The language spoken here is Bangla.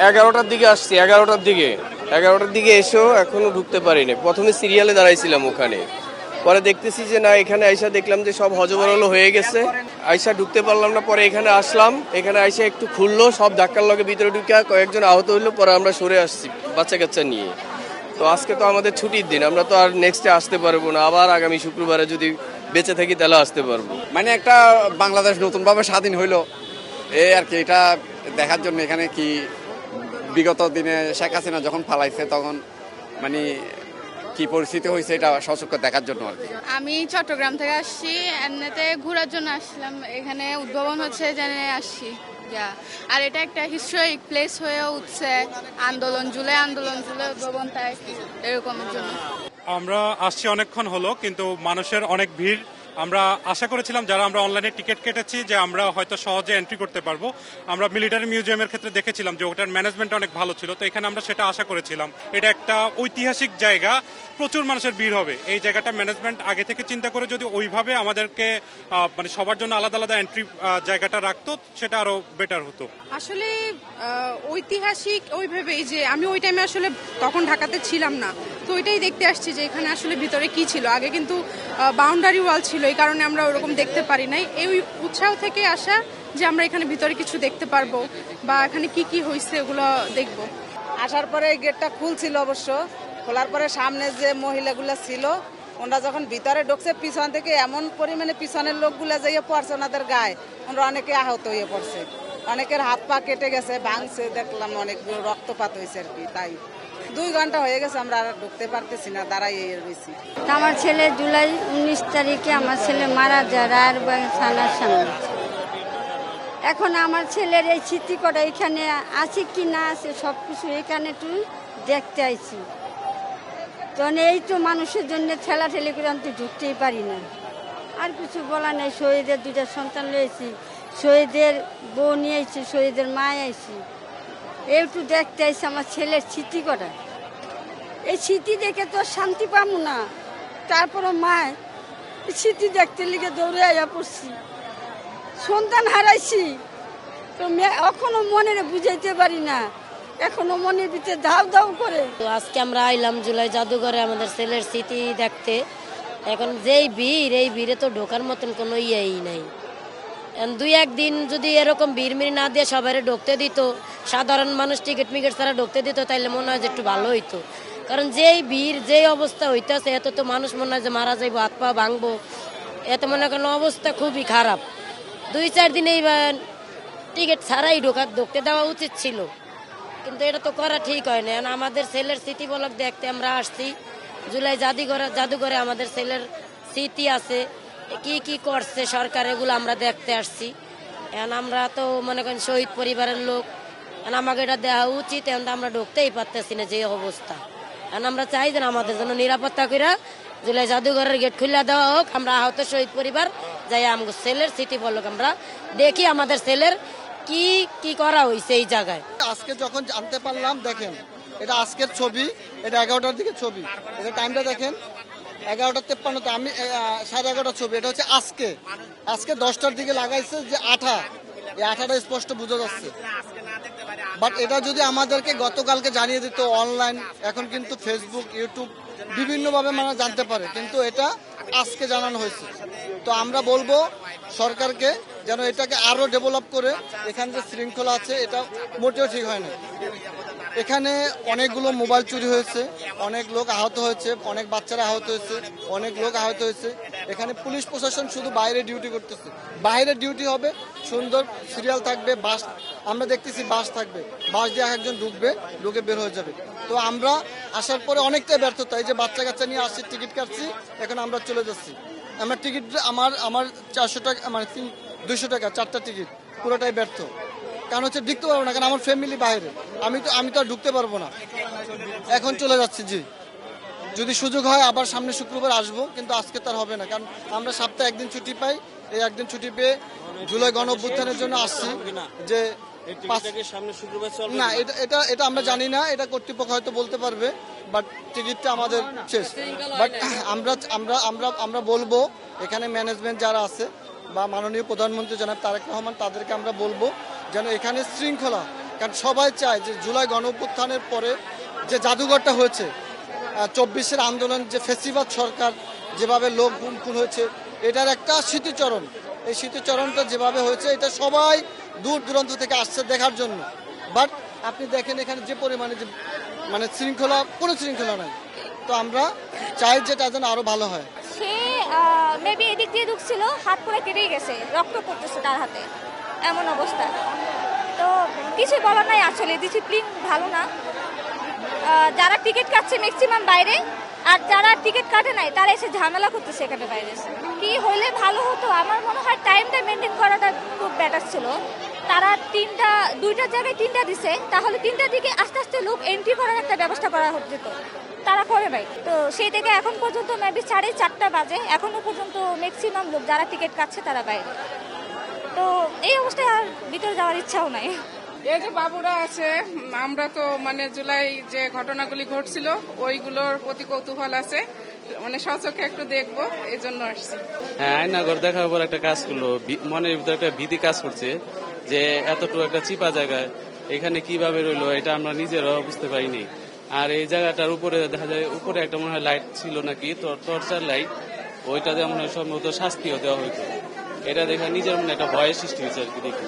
11টার দিকে আসছি, 11টার দিকে এসেও এখনো ঢুকতে পারিনি। প্রথমে সিরিয়ালে দাঁড়াইছিলাম ওখানে, পরে দেখতেছি যে না, এখানে আইসা দেখলাম যে সব হজবরল হয়ে গেছে, আইসা ঢুকতে পারলাম না। পরে এখানে আসলাম, এখানে আইসা একটু খুললো, সব ধাক্কার লগে ভিতরে ঢুকে কয়েকজন আহত হইলো, পরে আমরা সরে আসছি বাচ্চা কাচ্চা নিয়ে। তো আজকে তো আমাদের ছুটির দিন, আমরা তো আর নেক্সটে আসতে পারবো না। আবার আগামী শুক্রবারে যদি বেঁচে থাকি তাহলে আসতে পারবো। মানে একটা বাংলাদেশ নতুনভাবে স্বাধীন হইলো এই আর কি, এটা দেখার জন্য। এখানে কি বিগত দিনে শেখ হাসিনা যখন পালাইছে তখন মানে কি পরিস্থিতি হয়েছে এটা সচক্ষে দেখার জন্য আর কি। আমি চট্টগ্রাম থেকে আসছি, এমনিতে ঘোরার জন্য আসলাম। এখানে উদ্ভাবন হচ্ছে জেনে আসছি যা। আর এটা একটা হিস্টোরিক প্লেস হয়ে উঠছে, জুলাই আন্দোলন, জুলাই উদ্ভাবন, তাই এরকমের জন্য আমরা আসছি অনেকক্ষণ হলো, কিন্তু মানুষের অনেক ভিড়। আমরা আশা করেছিলাম যারা আমরা অনলাইনে টিকিট কেটেছি যে আমরা হয়তো সহজে এন্ট্রি করতে পারবো। আমরা মিলিটারি মিউজিয়ামের ক্ষেত্রে দেখেছিলাম যে ওটার ম্যানেজমেন্ট অনেক ভালো ছিল, তো এখানে আমরা সেটা আশা করেছিলাম। এটা একটা ঐতিহাসিক জায়গা, প্রচুর মানুষের ভিড় হবে। এই জায়গাটা ম্যানেজমেন্ট আগে থেকে চিন্তা করে যদি ওইভাবে আমাদেরকে মানে সবার জন্য আলাদা আলাদা এন্ট্রি জায়গাটা রাখতো, সেটা আরো বেটার হতো। আসলে ঐতিহাসিক ওইভাবেই যে আমি ওই টাইমে আসলে তখন ঢাকাতে ছিলাম না, তো ওইটাই দেখতে আসছি যে এখানে আসলে ভিতরে কি ছিল। আগে কিন্তু বাউন্ডারি ওয়াল ছিল, এই কারণে আমরা ওরকম দেখতে পারি নাই। এই উৎসাহ থেকে আসা যে আমরা এখানে ভিতরে কিছু দেখতে পারবো বা এখানে কি কি হয়েছে ওগুলো দেখবো। আসার পরে এই গেটটা খুলছিল, অবশ্য খোলার পরে সামনে যে মহিলাগুলো ছিল ওনারা যখন ভিতরে ঢুকছে, পিছন থেকে এমন পরিমাণে পিছনের লোকগুলো যাইয়ে পড়ছে ওনাদের গায়ে, ওনারা অনেকে আহত হয়ে পড়ছে, অনেকের হাত পা কেটে গেছে, ভাঙছে, দেখলাম অনেক রক্তপাত হয়েছে আর কি। তাই 2 ঘন্টা হয়ে গেছে, আমরা আর ঢুকতে পারতেছি না, দাঁড়াই রয়েছি। আমার ছেলে জুলাই 19 তারিখে আমার ছেলে মারা যায় রায়েরবাগ থানার সামনে। এখন আমার ছেলের এই স্মৃতি কটা এখানে আছে কি না আছে সব কিছু এখানে একটু দেখতে আইছি। তখন এই তো মানুষের জন্য ঠেলাঠেলি করে আমি তো ঢুকতেই পারি না। আর কিছু বলা নেই, শহীদের 2টা সন্তান রয়েছি, শহীদের বউ নিয়ে আইছি, শহীদের মা আইছি, একটু দেখতে আইছি আমার ছেলের স্মৃতি কটা। এই স্মৃতি দেখে তো শান্তি পাবো না, তারপরে মায় স্মৃতি দেখতে লিগে দৌড়ে আইয়া পড়ছি। সন্তান হারাইছি তো এখনো মনের বুঝাইতে পারি না, এখনো মনের ভিতরে ধাও ধাও করে। তো আজকে আমরা আইলাম জুলাই জাদুঘরে আমাদের ছেলের স্মৃতি দেখতে। এখন যেই ভিড়, এই ভিড়ে তো ঢোকার মতন কোনো ইয়েই নাই। 2-1 দিন যদি এরকম ভিড় মিড় না দিয়ে সবাই ঢুকতে দিত, সাধারণ মানুষ টিকিট মিকিট ছাড়া ঢুকতে দিত, তাইলে মনে হয় যে একটু ভালো হইতো। কারণ যেই ভিড়, যেই অবস্থা হইতেছে, এত তো মানুষ মনে হয় যে মারা যাইবো, হাত পা ভাঙবো, এত মনে করেন অবস্থা খুবই খারাপ। 2-4 দিনেই টিকিট ছাড়াই ঢুকতে দেওয়া উচিত ছিল, কিন্তু এটা তো করা ঠিক হয় না। আমাদের ছেলের স্মৃতি বলক দেখতে আমরা আসছি। জুলাই জাদুঘরে আমাদের ছেলের স্মৃতি আছে, কি কি করছে সরকার, এগুলো আমরা দেখতে আসছি। এখন আমরা তো মনে করেন শহীদ পরিবারের লোক, আমাকে এটা দেওয়া উচিত। এখন তো আমরা ঢুকতেই পারতেছি না যে অবস্থা। এখন আমরা চাই যে আমাদের জন্য নিরাপত্তা করে জুলাই জাদুঘরের গেট খুলে দেওয়া হোক। আমরা আহত শহীদ পরিবার যাই আমাদের ছেলের স্মৃতি বলক আমরা দেখি আমাদের ছেলের কি কি করা হয়েছে এই জায়গায়। আজকে যখন জানতে পারলাম, দেখেন এটা আজকের ছবি, এটা 11টার দিকে ছবি, এটা টাইমটা দেখেন 11:53। আমি 11:30 ছবি, এটা হচ্ছে আজকে 10টার দিকে লাগাইছে যে এই আঠাটা স্পষ্ট বোঝা যাচ্ছে। বাট এটা যদি আমাদেরকে গতকালকে জানিয়ে দিত অনলাইন, এখন কিন্তু ফেসবুক, ইউটিউব বিভিন্নভাবে মানে জানতে পারে, কিন্তু এটা আজকে জানানো হয়েছে। তো আমরা বলবো সরকারকে যেন এটাকে আরো ডেভেলপ করে, এখানে যে শৃঙ্খলা আছে এটা মোটেও ঠিক হয় না। এখানে অনেকগুলো মোবাইল চুরি হয়েছে, অনেক লোক আহত হয়েছে, অনেক বাচ্চারা আহত হয়েছে, অনেক লোক আহত হয়েছে। এখানে পুলিশ প্রশাসন শুধু বাইরে ডিউটি করতেছে, বাইরে ডিউটি হবে, সুন্দর সিরিয়াল থাকবে, বাস আমরা দেখতেছি বাস থাকবে, বাস দিয়ে একজন ঢুকে বের হয়ে যাবে। তো আমরা আসার পরে অনেকটাই ব্যর্থতা, এই যে বাচ্চা কাচ্চা নিয়ে আসছি, টিকিট কাটছি, এখন আমরা চলে যাচ্ছি। আমরা টিকিট আমার 400 টাকা, মানে 200 টাকা 4টা টিকিট, পুরোটাই ব্যর্থ। কারণ হচ্ছে ঢুকতে পারবো না, কারণ আমার ফ্যামিলি বাইরে, আমি তো আর ঢুকতে পারবো না। এখন চলে যাচ্ছি। জি, যদি সুযোগ হয় আবার সামনে শুক্রবার আসবো, কিন্তু আজকে তার হবে না, কারণ আমরা সপ্তাহে 1 দিন ছুটি পাই। এই 1 দিন ছুটি পেয়ে জুলাই গণ অভ্যুত্থানের জন্য আসছি। যে না, এটা আমরা জানি না, এটা কর্তৃপক্ষ হয়তো বলতে পারবে, বাট টিকিটটা আমাদের শেষ। বাট আমরা বলবো এখানে ম্যানেজমেন্ট যারা আছে বা মাননীয় প্রধানমন্ত্রী জনাব তারেক রহমান, তাদেরকে আমরা বলবো যেন এখানে শৃঙ্খলা কারণ সবাই চায় যে জুলাই গণঅভ্যুত্থানের পরে যে জাদুঘরটা হয়েছে, 24-এর আন্দোলন, যে ফেসিবাদ সরকার যেভাবে লোক গুম খুন হয়েছে, এটার একটা স্মৃতিচরণ। এই স্মৃতিচরণটা যেভাবে হয়েছে, এটা সবাই দূর দূরান্ত থেকে আসছে দেখার জন্য। বাট আপনি দেখেন এখানে যে পরিমাণে যে মানে শৃঙ্খলা, কোনো শৃঙ্খলা নাই। তো আমরা চাই যেটা যেন আরো ভালো হয়। সে মেবি এদিক দিয়ে ঢুকছিল, হাত পুরো কেটেই গেছে, রক্ত পড়তেছে তার হাতে, এমন অবস্থা। তো কিছু বলার নাই, আসলে ডিসিপ্লিন ভালো না। যারা টিকিট কাটছে ম্যাক্সিমাম বাইরে, আর যারা টিকিট কাটে নাই তারা এসে ঝামেলা করতেছে এখানে বাইরে এসে। কি হলে ভালো হতো, আমার মনে হয় টাইমটা মেনটেন করাটা খুব বেটার ছিল। তারা দুইটার জায়গায় 3টা দিছে, তাহলে 3টার দিকে আস্তে আস্তে লোক এন্ট্রি করার একটা ব্যবস্থা করা যেত, তারা করে নাই। তো সেই থেকে এখন পর্যন্ত মেবি 4:30 বাজে, এখনো পর্যন্ত ম্যাক্সিমাম লোক যারা টিকিট কাটছে তারা বাইরে। তো এই অবস্থায় আর ভিতরে যাওয়ার ইচ্ছাও নাই। এই যে বাবুরা আছে, আমরা তো মানে জুলাই যে ঘটনাগুলি ঘটছিল ওইগুলোর প্রতি কৌতূহল আছে, মানে সচক্ষে একটু দেখবো, এই জন্য আসছি। হ্যাঁ, আয়নাঘর দেখার পর একটা কাজ করলো, মনের ভিতরে একটা ভীতি কাজ করছে যে এতটুকু একটা চিপা জায়গায় এখানে কিভাবে রইলো, এটা আমরা নিজেরাও বুঝতে পারিনি। আর এই জায়গাটার উপরে দেখা যায়, উপরে একটা মনে হয় লাইট ছিল নাকি, টর্চার লাইট, ওইটা যেমন সম্ভবত শাস্তিও দেওয়া হইতো। এটা দেখা নিজের মনে একটা ভয়ের সৃষ্টি হয়েছে আর কি দেখি।